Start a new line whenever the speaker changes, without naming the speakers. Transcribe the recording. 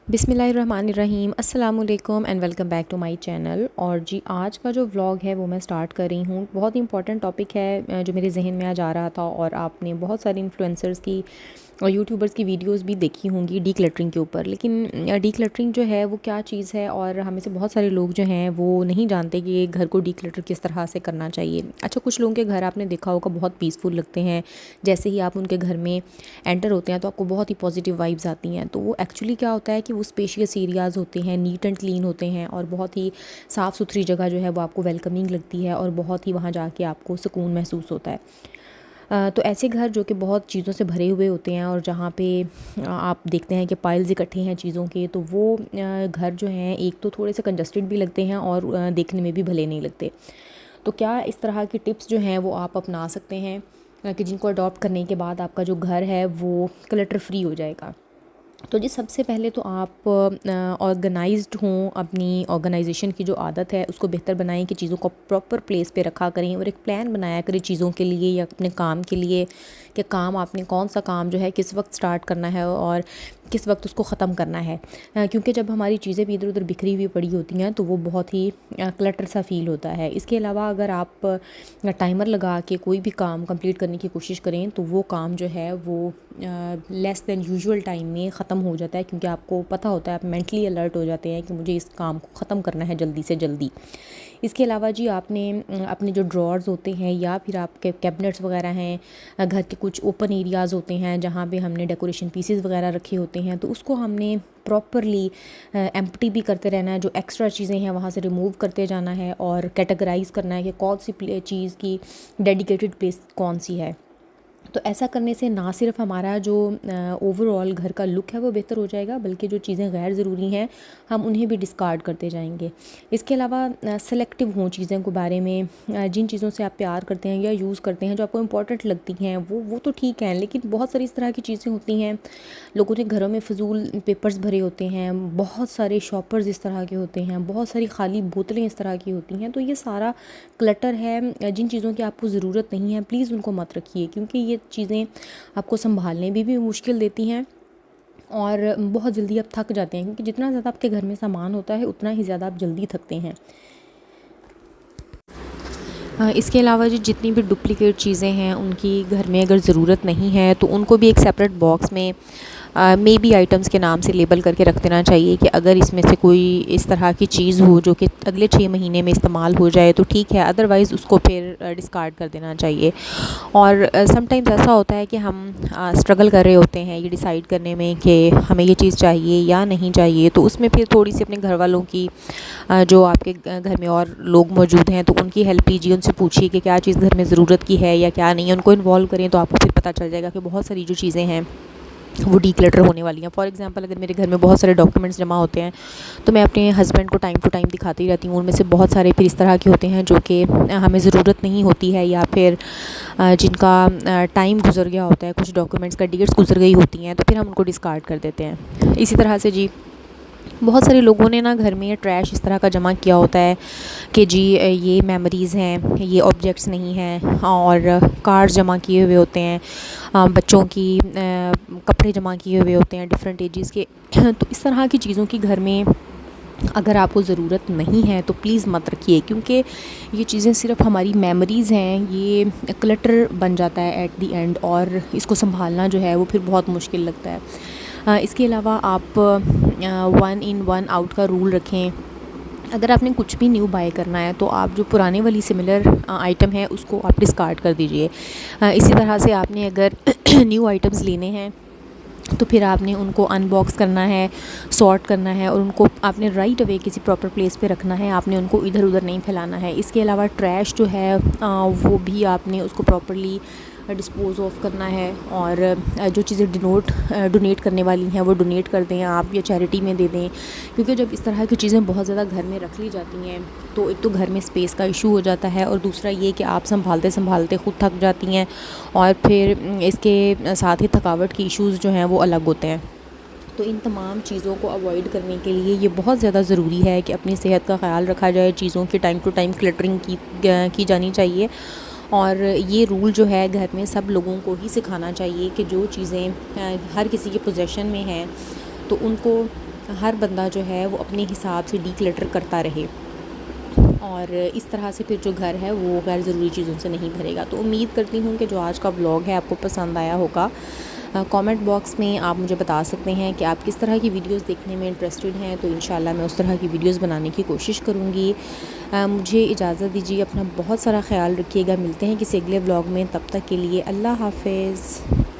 बिस्मिल्लाहिर्रहमानिर्रहीम अस्सलाम वालेकुम and welcome back to my channel. और जी आज का जो व्लॉग है वो मैं स्टार्ट कर रही हूँ। बहुत ही इंपॉर्टेंट टॉपिक है जो मेरे जहन में आज आ रहा था और आपने बहुत सारे इन्फ्लुएंसर्स की और यूट्यूबर्स की वीडियोस भी देखी होंगी डीक्लटरिंग के ऊपर। लेकिन डीक्लटरिंग जो है वो क्या चीज़ है और हमें से बहुत सारे लोग जो हैं वो नहीं जानते कि ये घर को डीक्लटर किस तरह से करना चाहिए। अच्छा, कुछ लोगों के घर आपने देखा होगा बहुत पीसफुल लगते हैं, जैसे ही आप उनके घर में एंटर होते हैं तो आपको बहुत ही पॉजिटिव वाइब्स आती हैं। तो वो एक्चुअली क्या होता है कि वो स्पेशियस एरियाज़ होते हैं, नीट एंड क्लीन होते हैं और बहुत ही साफ़ सुथरी जगह जो है वो आपको वेलकमिंग लगती है और बहुत ही वहाँ जाके आपको सुकून महसूस होता है। तो ऐसे घर जो कि बहुत चीज़ों से भरे हुए होते हैं और जहाँ पे आप देखते हैं कि पाइल्स इकट्ठे हैं चीज़ों के, तो वो घर जो हैं एक तो थोड़े से कंजस्टेड भी लगते हैं और देखने में भी भले नहीं लगते। तो क्या इस तरह की टिप्स जो हैं वो आप अपना सकते हैं कि जिनको अडॉप्ट करने के बाद आपका जो घर है वो क्लटर फ्री हो जाएगा। तो जी सबसे पहले तो आप ऑर्गेनाइज्ड हों, अपनी ऑर्गेनाइजेशन की जो आदत है उसको बेहतर बनाएं कि चीज़ों को प्रॉपर प्लेस पे रखा करें और एक प्लान बनाया करें चीज़ों के लिए या अपने काम के लिए कि काम आपने कौन सा काम जो है किस वक्त स्टार्ट करना है और किस वक्त उसको ख़त्म करना है। क्योंकि जब हमारी चीज़ें भी इधर उधर बिखरी हुई पड़ी होती हैं तो वो बहुत ही क्लटर सा फील होता है। इसके अलावा अगर आप टाइमर लगा के कोई भी काम कंप्लीट करने की कोशिश करें तो वो काम जो है वो लेस देन यूजुअल टाइम में ख़त्म हो जाता है, क्योंकि आपको पता होता है, आप मेंटली अलर्ट हो जाते हैं कि मुझे इस काम को ख़त्म करना है जल्दी से जल्दी। इसके अलावा जी आपने अपने जो ड्रॉर्स होते हैं या फिर आपके कैबिनेट्स वगैरह हैं, घर के कुछ ओपन एरियाज़ होते हैं जहाँ पे हमने डेकोरेशन पीसेस वगैरह रखे होते हैं, तो उसको हमने प्रॉपरली एम्प्टी भी करते रहना है। जो एक्स्ट्रा चीज़ें हैं वहाँ से रिमूव करते जाना है और कैटेगराइज़ करना है कि कौन सी चीज़ की डेडिकेटेड प्लेस कौन सी है। तो ऐसा करने से ना सिर्फ हमारा जो ओवरऑल घर का लुक है वो बेहतर हो जाएगा, बल्कि जो चीज़ें गैर ज़रूरी हैं हम उन्हें भी डिस्कार्ड करते जाएंगे। इसके अलावा सेलेक्टिव हों चीज़ों के बारे में, जिन चीज़ों से आप प्यार करते हैं या यूज़ करते हैं जो आपको इम्पोर्टेंट लगती हैं वो तो ठीक है, लेकिन बहुत सारी इस तरह की चीज़ें होती हैं। लोगों ने घरों में फ़िजूल पेपर्स भरे होते हैं, बहुत सारे शॉपर्स इस तरह के होते हैं, बहुत सारी खाली बोतलें इस तरह की होती हैं। तो ये सारा क्लटर है। जिन चीज़ों की आपको ज़रूरत नहीं है प्लीज़ उनको मत रखिए, क्योंकि ये चीज़ें आपको संभालने में भी मुश्किल देती हैं और बहुत जल्दी आप थक जाते हैं, क्योंकि जितना ज़्यादा आपके घर में सामान होता है उतना ही ज़्यादा आप जल्दी थकते हैं। इसके अलावा जी जितनी भी डुप्लिकेट चीज़ें हैं उनकी घर में अगर ज़रूरत नहीं है तो उनको भी एक सेपरेट बॉक्स में मे बी आइटम्स के नाम से लेबल करके रख देना चाहिए कि अगर इसमें से कोई इस तरह की चीज़ हो जो कि अगले 6 महीने में इस्तेमाल हो जाए तो ठीक है, अदरवाइज़ उसको फिर डिस्कार्ड कर देना चाहिए। और समटाइम्स ऐसा होता है कि हम स्ट्रगल कर रहे होते हैं ये डिसाइड करने में कि हमें ये चीज़ चाहिए या नहीं चाहिए, तो उसमें फिर थोड़ी सी अपने घर वालों की जो आपके घर में और लोग मौजूद हैं तो उनकी हेल्प लीजिए, उनसे पूछिए कि क्या चीज़ घर में ज़रूरत की है या क्या नहीं है। उनको इन्वॉल्व करें तो आपको फिर पता चल जाएगा कि बहुत सारी जो चीज़ें हैं वो डीक्लटर होने वाली हैं। फॉर एग्जांपल अगर मेरे घर में बहुत सारे डॉक्यूमेंट्स जमा होते हैं तो मैं अपने हस्बैंड को टाइम टू टाइम दिखाती रहती हूँ। उनमें से बहुत सारे फिर इस तरह के होते हैं जो कि हमें ज़रूरत नहीं होती है या फिर जिनका टाइम गुजर गया होता है, कुछ डॉक्यूमेंट्स का डेट्स गुजर गई होती हैं, तो फिर हम उनको डिस्कार्ड कर देते हैं। इसी तरह से जी बहुत सारे लोगों ने ना घर में ये ट्रैश इस तरह का जमा किया होता है कि जी ये मेमोरीज़ हैं, ये ऑब्जेक्ट्स नहीं हैं, और कार्ड्स जमा किए हुए होते हैं, बच्चों की कपड़े जमा किए हुए होते हैं डिफरेंट एजेस के। तो इस तरह की चीज़ों की घर में अगर आपको ज़रूरत नहीं है तो प्लीज़ मत रखिए, क्योंकि ये चीज़ें सिर्फ हमारी मेमोरीज़ हैं। ये क्लटर बन जाता है एट दी एंड और इसको संभालना जो है वो फिर बहुत मुश्किल लगता है। इसके अलावा आप 1 इन 1 आउट का रूल रखें। अगर आपने कुछ भी न्यू बाय करना है तो आप जो पुराने वाली सिमिलर आइटम है उसको आप डिस्कार्ड कर दीजिए। इसी तरह से आपने अगर न्यू आइटम्स लेने हैं तो फिर आपने उनको अनबॉक्स करना है, सॉर्ट करना है और उनको आपने राइट अवे किसी प्रॉपर प्लेस पे रखना है। आपने उनको इधर उधर नहीं फैलाना है। इसके अलावा ट्रैश जो है वो भी आपने उसको प्रॉपरली डिस्पोज़ ऑफ करना है और जो चीज़ें डोनेट करने वाली हैं वो डोनेट कर दें आप या चैरिटी में दे दें, क्योंकि जब इस तरह की चीज़ें बहुत ज़्यादा घर में रख ली जाती हैं तो एक तो घर में स्पेस का इशू हो जाता है और दूसरा ये कि आप संभालते संभालते ख़ुद थक जाती हैं और फिर इसके साथ ही थकावट के इश्यूज़ जो हैं वो अलग होते हैं। तो इन तमाम चीज़ों को अवॉइड करने के लिए ये बहुत ज़्यादा ज़रूरी है कि अपनी सेहत का ख़्याल रखा जाए, चीज़ों की टाइम टू टाइम क्लटरिंग की जानी चाहिए। और ये रूल जो है घर में सब लोगों को ही सिखाना चाहिए कि जो चीज़ें हर किसी के पोजेशन में हैं तो उनको हर बंदा जो है वो अपने हिसाब से डीक्लटर करता रहे और इस तरह से फिर जो घर है वो गैर ज़रूरी चीज़ों से नहीं भरेगा। तो उम्मीद करती हूँ कि जो आज का व्लॉग है आपको पसंद आया होगा। कमेंट बॉक्स में आप मुझे बता सकते हैं कि आप किस तरह की वीडियोस देखने में इंटरेस्टेड हैं, तो इंशाल्लाह मैं उस तरह की वीडियोस बनाने की कोशिश करूँगी। मुझे इजाज़त दीजिए, अपना बहुत सारा ख्याल रखिएगा। मिलते हैं किसी अगले व्लॉग में, तब तक के लिए अल्लाह हाफ़िज़।